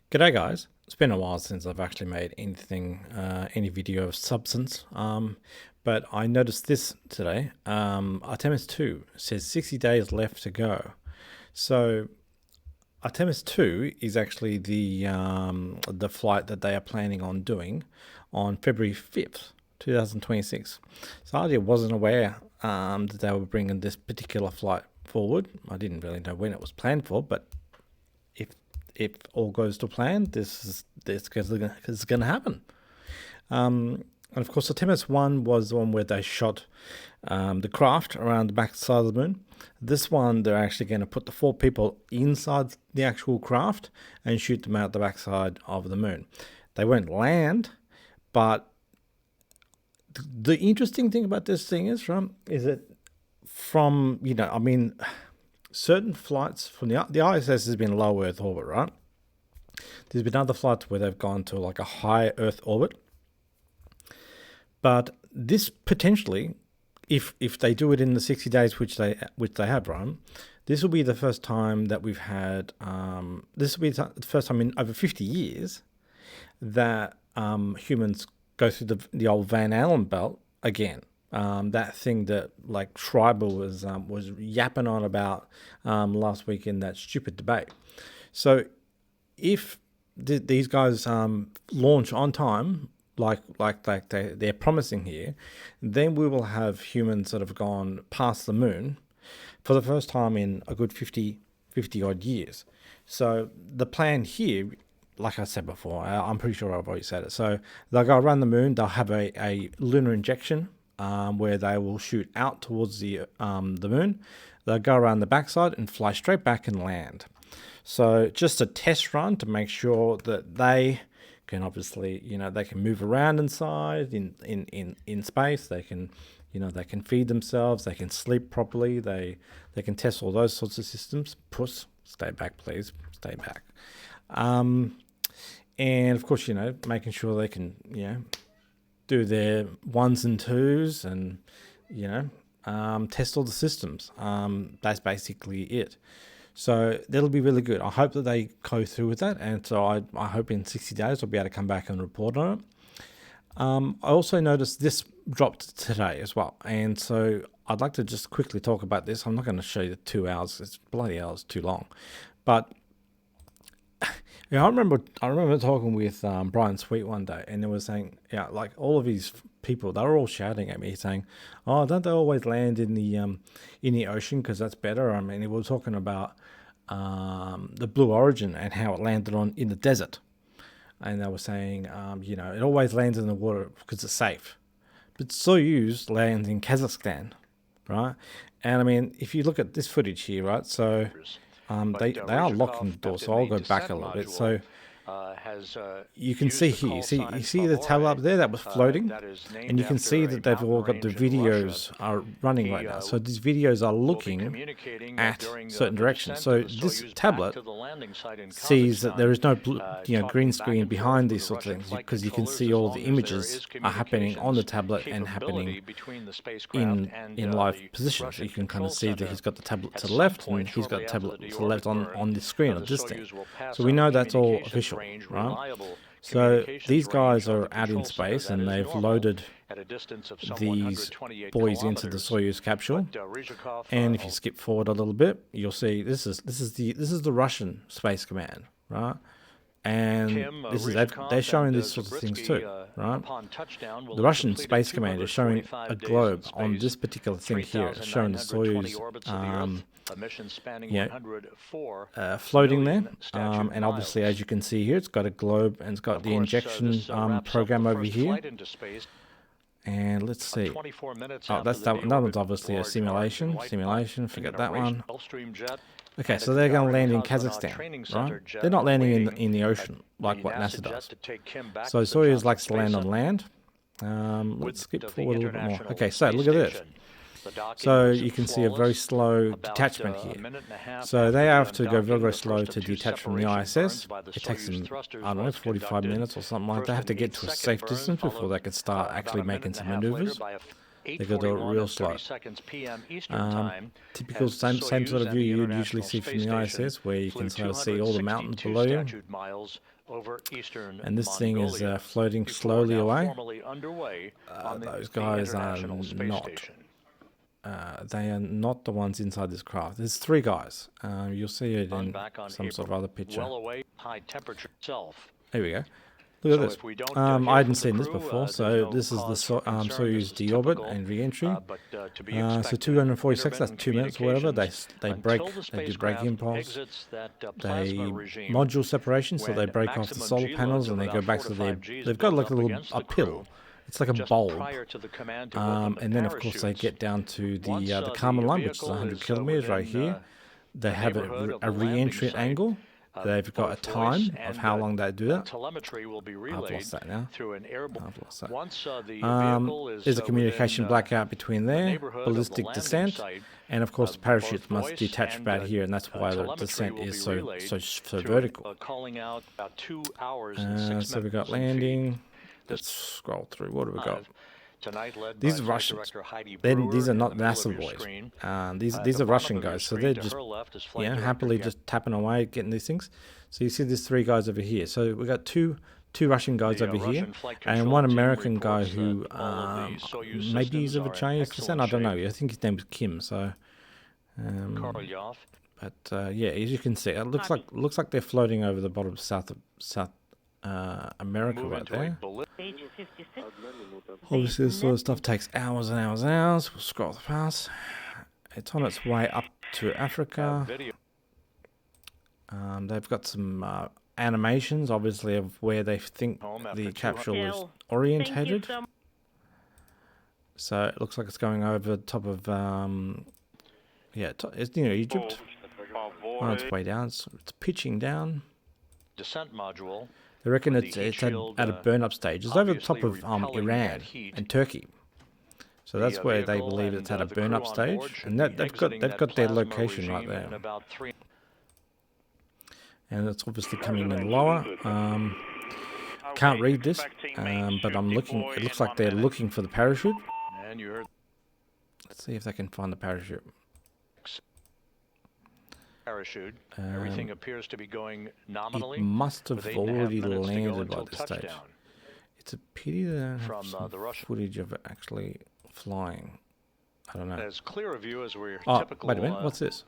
G'day guys, it's been a while since I've actually made any video of substance, but I noticed this today. Artemis 2 says 60 days left to go. So Artemis 2 is actually the flight that they are planning on doing on February 5th, 2026. So I wasn't aware that they were bringing this particular flight forward. I didn't really know when it was planned for, but if if all goes to plan, this is going to happen. And of course, Artemis 1 was the one where they shot the craft around the back side of the moon. This one, they're actually going to put the 4 people inside the actual craft and shoot them out the backside of the moon. They won't land, but the interesting thing about this thing is that certain flights from the ISS has been low Earth orbit, right? There's been other flights where they've gone to like a high Earth orbit. But this potentially, if they do it in the 60 days which they have, right, this will be the first time that we've had. This will be the first time in over 50 years that humans go through the old Van Allen belt again. That thing that like Schreiber was yapping on about last week in that stupid debate. So if these guys launch on time, like they're promising here, then we will have humans that have gone past the moon for the first time in a good 50 odd years. So the plan here, like I said before, I'm pretty sure I've already said it. So they'll go around the moon. They'll have a lunar injection where they will shoot out towards the moon. They'll go around the backside and fly straight back and land. So just a test run to make sure that they can obviously, they can move around inside in space. They can, they can feed themselves. They can sleep properly. They can test all those sorts of systems. Puss, stay back, please. Stay back. And of course, making sure they can, do their 1s and 2s and, test all the systems. That's basically it. So that'll be really good. I hope that they go through with that. And so I hope in 60 days I'll be able to come back and report on it. I also noticed this dropped today as well. And so I'd like to just quickly talk about this. I'm not going to show you the 2 hours. It's bloody hours too long. But I remember talking with Brian Sweet one day, and they were saying, like all of these people, they were all shouting at me, saying, "Oh, don't they always land in the ocean because that's better?" I mean, we were talking about the Blue Origin and how it landed in the desert, and they were saying, it always lands in the water because it's safe. But Soyuz lands in Kazakhstan, right? And I mean, if you look at this footage here, right, so. They are locking the door, so I'll go back a little bit. So you can see here, you see the tablet up there that was floating, and you can see that they've all got the videos are running right now. So these videos are looking at certain directions. So this tablet sees that there is no green screen behind these sorts of things, because you can see all the images are happening on the tablet and happening in live position. So you can kind of see that he's got the tablet to the left and he's got the tablet to the left on the screen of this thing. So we know that's all official. Right? So these guys are out in space and they've loaded these boys into the Soyuz capsule. And if you skip forward a little bit, you'll see this is the Russian Space Command, right? And they're showing these sorts of things too, right? The Russian Space Command is showing a globe on this particular thing here. It's showing the Soyuz floating there, and obviously, as you can see here, it's got a globe and it's got the injection program over here. And let's see. Oh, that one's obviously a simulation. Forget that one. Okay, so they're going to land in Kazakhstan, right? They're not landing in the ocean like what NASA does. So Soyuz likes to land on land. Let's skip forward a little bit more. Okay, so look at this. So you can see a very slow detachment here. So they have to go very, very slow to detach from the ISS. It takes them, 45 minutes or something like that. They have to get to a safe distance before they can start actually making some maneuvers. They got to do it real slow. Typical same sort of view you'd usually see from the ISS, where you can sort of see all the mountains below you. And this thing is floating slowly away. Those guys are not. They are not the ones inside this craft. There's 3 guys. You'll see it in some sort of other picture. There we go. Look at this. I hadn't seen this before. So this is the Soyuz deorbit and re-entry. So 240 seconds, that's 2 minutes or whatever. They do brake impulse. They module separation, so they break off the solar panels and they go back to they've got like a pill. It's like a bulb. And then of course they get down to the Kármán line, which is 100 kilometers right here. They have a re-entry angle. They've got a time of how long they do that. I've lost that now. I've lost that. There's a communication blackout between there, ballistic descent, and of course the parachutes must detach about here, and that's why the descent is so vertical. So we've got landing. Let's scroll through. What have we got? These are Russians. These are not NASA boys. These are Russian guys, so they're just happily just tapping away, getting these things. So you see there's 3 guys over here. So we got two Russian guys over here, and one American guy who maybe he's of a Chinese descent. I don't know. I think his name is Kim. So, but yeah, as you can see, it looks like they're floating over the bottom of South America right there. Obviously this sort of stuff takes hours and hours and hours. We'll scroll past. It's on its way up to Africa. They've got some animations, obviously, of where they think the capsule is orientated. So it looks like it's going over the top of it's Egypt. On its way down, so it's pitching down. Descent module. They reckon it's at a burn-up stage. It's over the top of Iran and Turkey, so that's where they believe it's at a burn-up stage, and they've got their location right there. And it's obviously coming in lower. Can't read this, but I'm looking. It looks like they're looking for the parachute. Let's see if they can find the parachute. Everything appears to be going nominally. It must have already landed by this stage. It's a pity they don't have some footage of it actually flying. I don't know. As clear a view as we're typical. Wait a minute. What's this?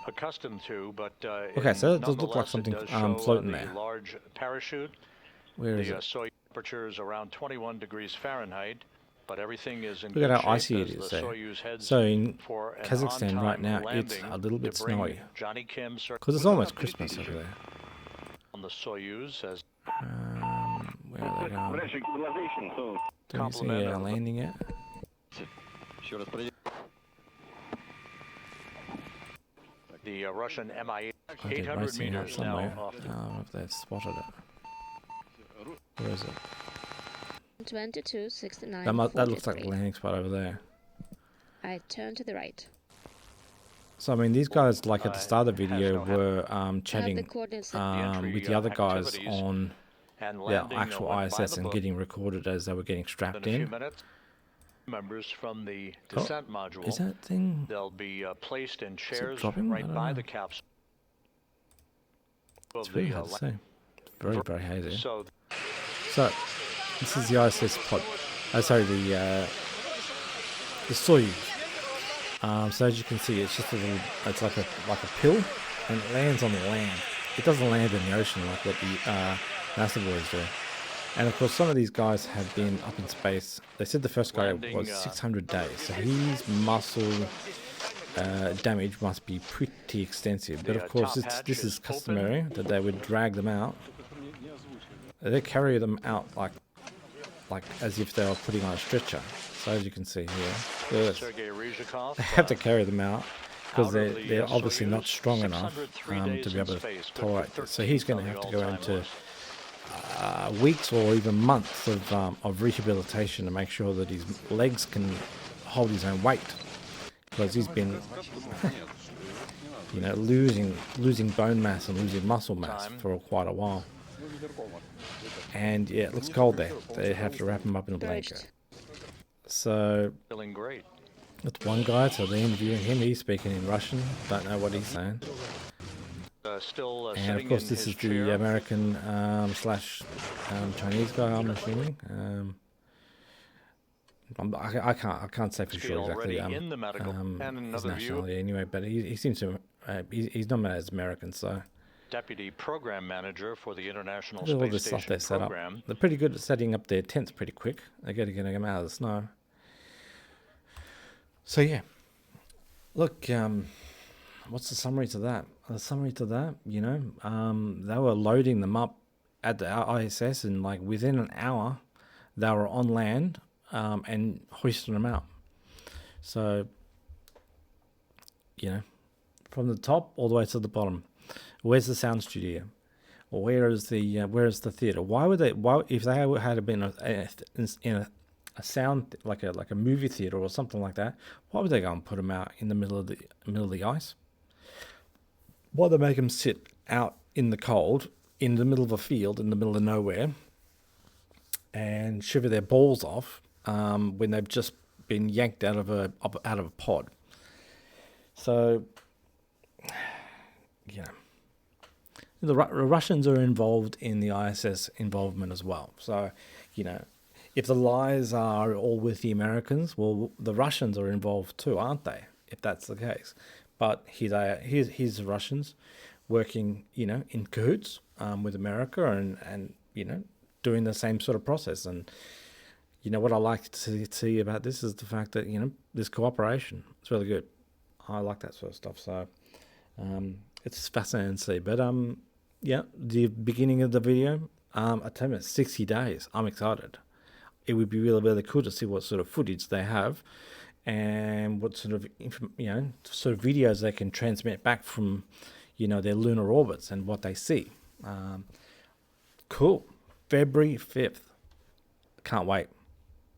Accustomed to, but okay, so it does look like something floating there. Large parachute. Where is it? The Soyuz temperature is around 21 degrees Fahrenheit. But everything is in look at how icy it is there. So in Kazakhstan right now, it's a little bit snowy. Because it's almost Christmas over there. On the Soyuz as where are they going? Don't you see landing yet? The Russian Mi 800 meters now. I don't know if they've spotted it. Where is it? 2269. That looks like the landing spot over there. I turn to the right. So I mean, these guys, like at the start of the video, were chatting with the other guys on the actual ISS and getting recorded as they were getting strapped in. Members from the descent module. Is that thing? They'll be placed in chairs right by the capsule. It's very hard to see. Very, very hazy. So this is the ISS pod. Sorry, the Soyuz. So as you can see, it's just a little. It's like a pill, and it lands on the land. It doesn't land in the ocean like what the NASA boys do. And of course, some of these guys have been up in space. They said the first guy was 600 days, so his muscle damage must be pretty extensive. But of course, this is customary that they would drag them out. They carry them out like as if they were putting on a stretcher. So as you can see here, they have to carry them out because they're obviously not strong enough to be able to tolerate this. So he's going to have to go into weeks or even months of rehabilitation to make sure that his legs can hold his own weight, because he's been losing bone mass and losing muscle mass for quite a while. And yeah, it looks cold there. They have to wrap him up in a blanket. So Feeling great. that's one guy. So they're interviewing him. He's speaking in Russian. Don't know what he's saying. Still And of sitting course, in this his is the chair. American slash Chinese guy. I'm assuming. I can't say for sure exactly. Already in the medical and His another view. nationality anyway, but he seems to he's nominated as American. So Deputy Program Manager for the International look at all Space this stuff Station they set up. program. They're pretty good at setting up their tents pretty quick. They got to get them out of the snow. So yeah, look. What's the summary to that? The summary to that, you know, they were loading them up at the ISS, and like within an hour, they were on land and hoisting them out. So, you know, from the top all the way to the bottom. Where's the sound studio? Or where is the theater? Why would they? Why if they had been in a sound like a movie theater or something like that? Why would they go and put them out in the middle of the ice? Why they make them sit out in the cold, in the middle of a field, in the middle of nowhere, and shiver their balls off when they've just been yanked out of a pod? So, you know, the Russians are involved in the ISS involvement as well. So, you know, if the lies are all with the Americans, well, the Russians are involved too, aren't they? If that's the case. But here's the Russians working, you know, in cahoots with America and, you know, doing the same sort of process. And, you know, what I like to see about this is the fact that, you know, there's cooperation. It's really good. I like that sort of stuff. So it's fascinating to see. But, yeah, the beginning of the video, Artemis, 60 days. I'm excited. It would be really, really cool to see what sort of footage they have and what sort of, you know, sort of videos they can transmit back from, you know, their lunar orbits and what they see. Cool. February 5th. Can't wait.